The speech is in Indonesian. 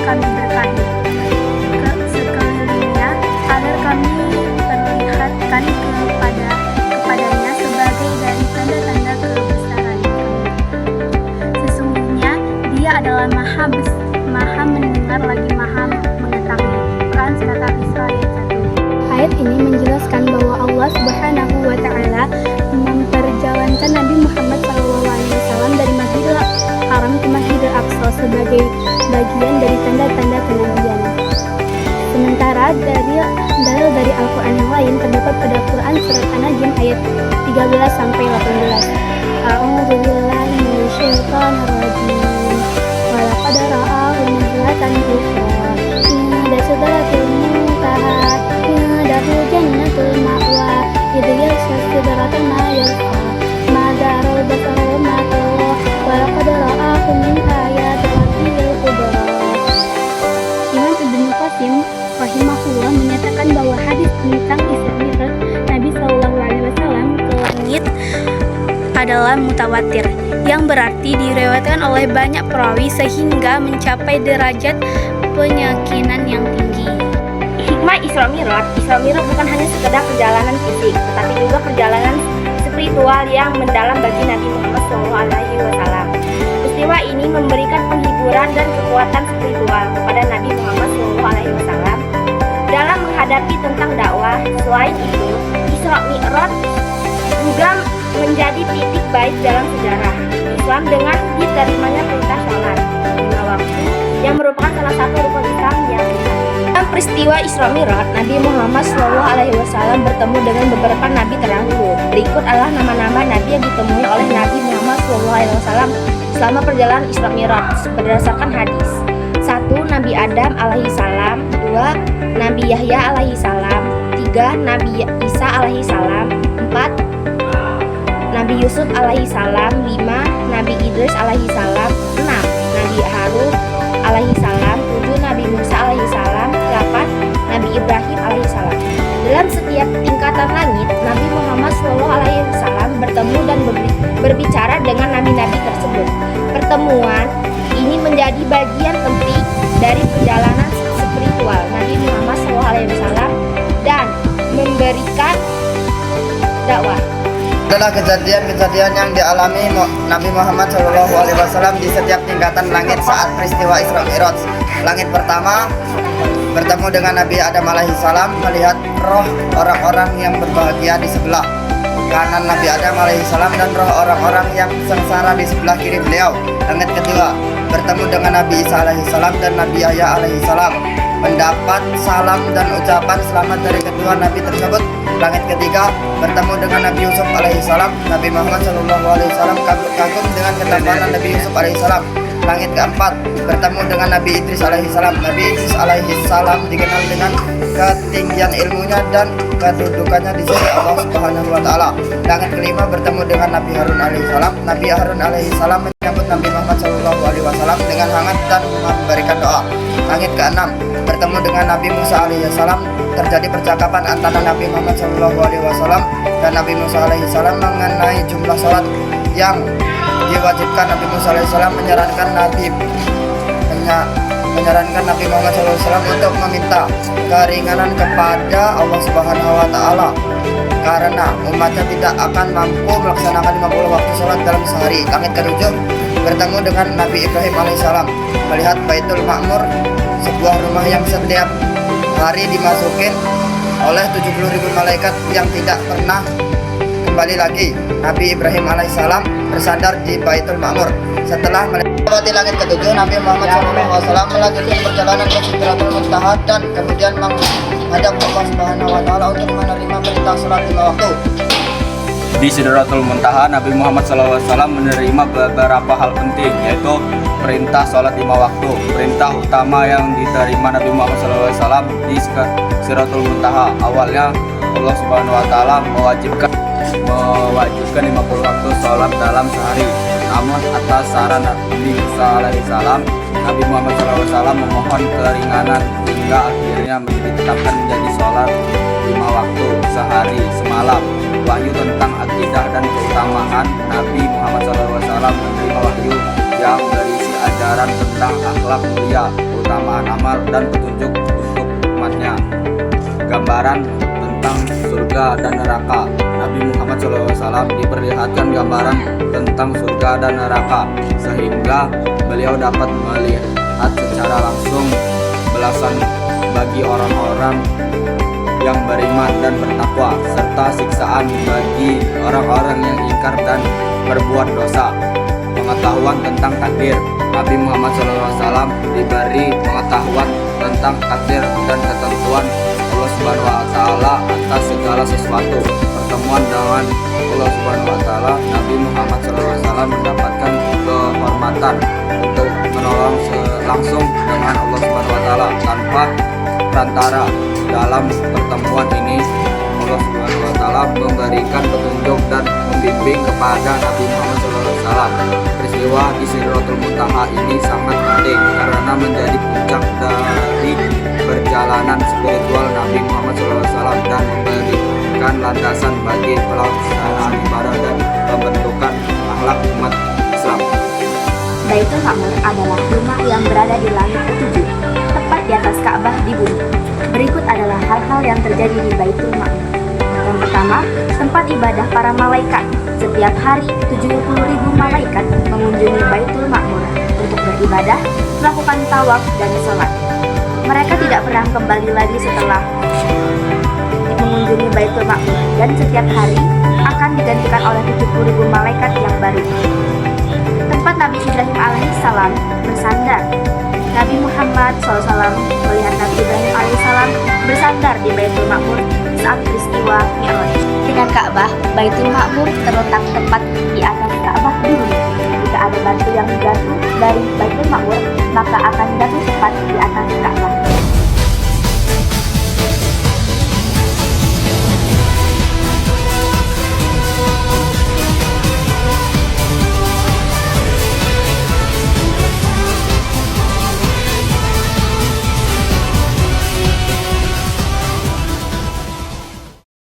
kami berkahi ke sekelilingnya, agar kami perlihatkan kepadanya sebagai dari tanda-tanda kebesaran kami. Sesungguhnya Dia adalah maha mendengar lagi maha mengetahui. Quran Surat Al-Isra ayat 1. Ayat ini menjelaskan bahwa Allah Subhanahu wa Ta'ala memperjalankan Nabi Muhammad SAW dari Masjidil Haram ke Masjidil Aqsa sebagai bagian dari tanda-tanda kenabian. Sementara dalil dari Al-Quran yang lain terdapat pada Quran Surat An-Najm ayat 13 sampai 18. A'udzu billahi minasyaitonir rajim. Wa laqad ra'ahu nazlatan ukhra inda sidratil muntaha indahu jannatul ma'wa idh yaghsha sidrata ma yaghsha ma daral basaru ma tara wa laqad ra'ahu min ayati rabbil kubra. Imam Ibnu Qasim rahimahullah menyatakan bahwa hadis tentang Isra Mi'raj Nabi SAW ke langit adalah mutawatir, yang berarti diriwayatkan oleh banyak perawi sehingga mencapai derajat penyakinan yang tinggi. Hikmah Isra Mi'raj bukan hanya sekedar perjalanan fisik, tetapi juga perjalanan spiritual yang mendalam bagi Nabi Muhammad SAW. Peristiwa ini memberikan penghiburan dan kekuatan spiritual kepada Nabi Muhammad SAW dalam menghadapi tentang dakwah. Selain itu, Isra Mi'raj juga menjadi titik balik dalam sejarah Islam dengan diterimanya perintah sholat 5 waktu yang merupakan salah satu rukun Islam yang dalam peristiwa Isra Mi'raj, Nabi Muhammad SAW bertemu dengan beberapa nabi terdahulu. Berikut adalah nama-nama nabi yang ditemui oleh Nabi Muhammad SAW selama perjalanan Isra Mi'raj berdasarkan hadis. 1. Nabi Adam alaihi salam. 2. Nabi Yahya alaihi salam. 3. Nabi Isa alaihi salam. 4. Nabi Yusuf alaihi salam. 5. Nabi Idris alaihi salam. 6. Nabi Harun alaihi salam. 7. Nabi Musa alaihi salam. 8. Nabi Ibrahim alaihi salam. Dalam setiap tingkatan langit, Nabi Muhammad SAW bertemu dan berbicara dengan nabi-nabi tersebut. Pertemuan ini menjadi bagian penting dari perjalanan spiritual Nabi Muhammad SAW dan memberikan dakwah. Adalah kejadian-kejadian yang dialami Nabi Muhammad SAW di setiap tingkatan langit saat peristiwa Isra Mi'raj. Langit pertama bertemu dengan Nabi Adam alaihissalam, melihat roh orang-orang yang berbahagia di sebelah kanan Nabi Adam alaihissalam dan roh orang-orang yang sengsara di sebelah kiri beliau. Langit kedua bertemu dengan Nabi Isa alaihissalam dan Nabi Yahya alaihissalam, mendapat salam dan ucapan selamat dari kedua nabi tersebut. Langit ketiga bertemu dengan Nabi Yusuf alaihissalam. Nabi Muhammad SAW kagum dengan ketampanan Nabi Yusuf alaihissalam. Langit keempat bertemu dengan Nabi Idris alaihissalam. Nabi Idris alaihissalam dikenal dengan ketinggian ilmunya dan kedudukannya di sisi Allah Subhanahu wa Ta'ala. Langit kelima bertemu dengan Nabi Harun alaihissalam. Nabi Harun alaihissalam menyambut Nabi Muhammad SAW dengan hangat dan memberikan doa. Langit keenam bertemu dengan Nabi Musa alaihissalam. Terjadi percakapan antara Nabi Muhammad SAW dan Nabi Musa alaihissalam mengenai jumlah sholat yang diwajibkan. Nabi Musa alaihissalam menyarankan Nabi Muhammad SAW untuk meminta keringanan kepada Allah Subhanahu wa Ta'ala karena umatnya tidak akan mampu melaksanakan 50 waktu sholat dalam sehari. Langit ketujuh bertemu dengan Nabi Ibrahim alaihissalam, melihat Baitul Ma'mur, sebuah rumah yang setiap hari dimasukin oleh 70.000 malaikat yang tidak pernah kembali lagi. Nabi Ibrahim alaihissalam bersandar di Baitul Ma'mur. Setelah melewati langit ketujuh, Nabi Muhammad SAW melanjutkan perjalanan ke Sidratul Muntaha dan kemudian menghadap Allah Subhanahu wa Ta'ala untuk menerima perintah sholat 5 waktu. Di Sidratul Muntaha, Nabi Muhammad SAW menerima beberapa hal penting, yaitu perintah sholat 5 waktu. Perintah utama yang diterima Nabi Muhammad SAW di Sidratul Muntaha, awalnya Allah Subhanahu wa Ta'ala mewajibkan 50 waktu sholat dalam sehari. Namun atas saran Nabi Musa alaihissalam, Nabi Muhammad SAW memohon keringanan hingga akhirnya ditetapkan menjadi sholat 5 waktu sehari semalam. Wahyu tentang akidah dan keutamaan Nabi Muhammad SAW menerima wahyu yang berisi ajaran tentang akhlak mulia, keutamaan amal dan petunjuk untuk umatnya. Gambaran tentang surga dan neraka. Nabi Muhammad SAW diperlihatkan gambaran tentang surga dan neraka sehingga beliau dapat melihat secara langsung balasan bagi orang-orang yang beriman dan bertakwa, serta siksaan bagi orang-orang yang ingkar dan berbuat dosa. Pengetahuan tentang takdir. Nabi Muhammad SAW diberi pengetahuan tentang takdir dan ketentuan Allah Subhanahu wa taala atas segala sesuatu. Pertemuan dengan Allah Subhanahu wa taala, Nabi Muhammad SAW mendapatkan kehormatan untuk menolong langsung dengan Allah Subhanahu wa taala tanpa perantara. Dalam pertemuan ini Allah Subhanahu wa taala memberikan petunjuk dan membimbing kepada Nabi Muhammad SAW. Peristiwa di Sidratul Muntaha ini sangat penting karena menjadi puncak dari perjalanan spiritual Nabi Muhammad SAW dan memberikan landasan bagi pelaksanaan ibadah dan pembentukan akhlak umat Islam. Baitul Ma'mur adalah rumah yang berada di langit ketujuh, tepat di atas Ka'bah di bumi. Berikut adalah hal-hal yang terjadi di Baitul Ma'mur. Yang pertama, tempat ibadah para malaikat. Setiap hari, 70.000 malaikat mengunjungi Baitul Ma'mur untuk beribadah, melakukan tawaf, dan sholat. Mereka tidak pernah kembali lagi setelah mengunjungi Baitul Ma'mur, dan setiap hari akan digantikan oleh 70.000 malaikat yang baru. Tempat Nabi Ibrahim alaihissalam bersandar. Nabi Muhammad SAW melihat Nabi Ibrahim alaihissalam bersandar di Baitul Ma'mur saat peristiwa Mi'raj. Dengan Ka'bah, Baitul Ma'mur terletak tepat di atas Ka'bah di bumi. Jika ada batu yang jatuh dari Baitul Ma'mur, maka akan jatuh tepat di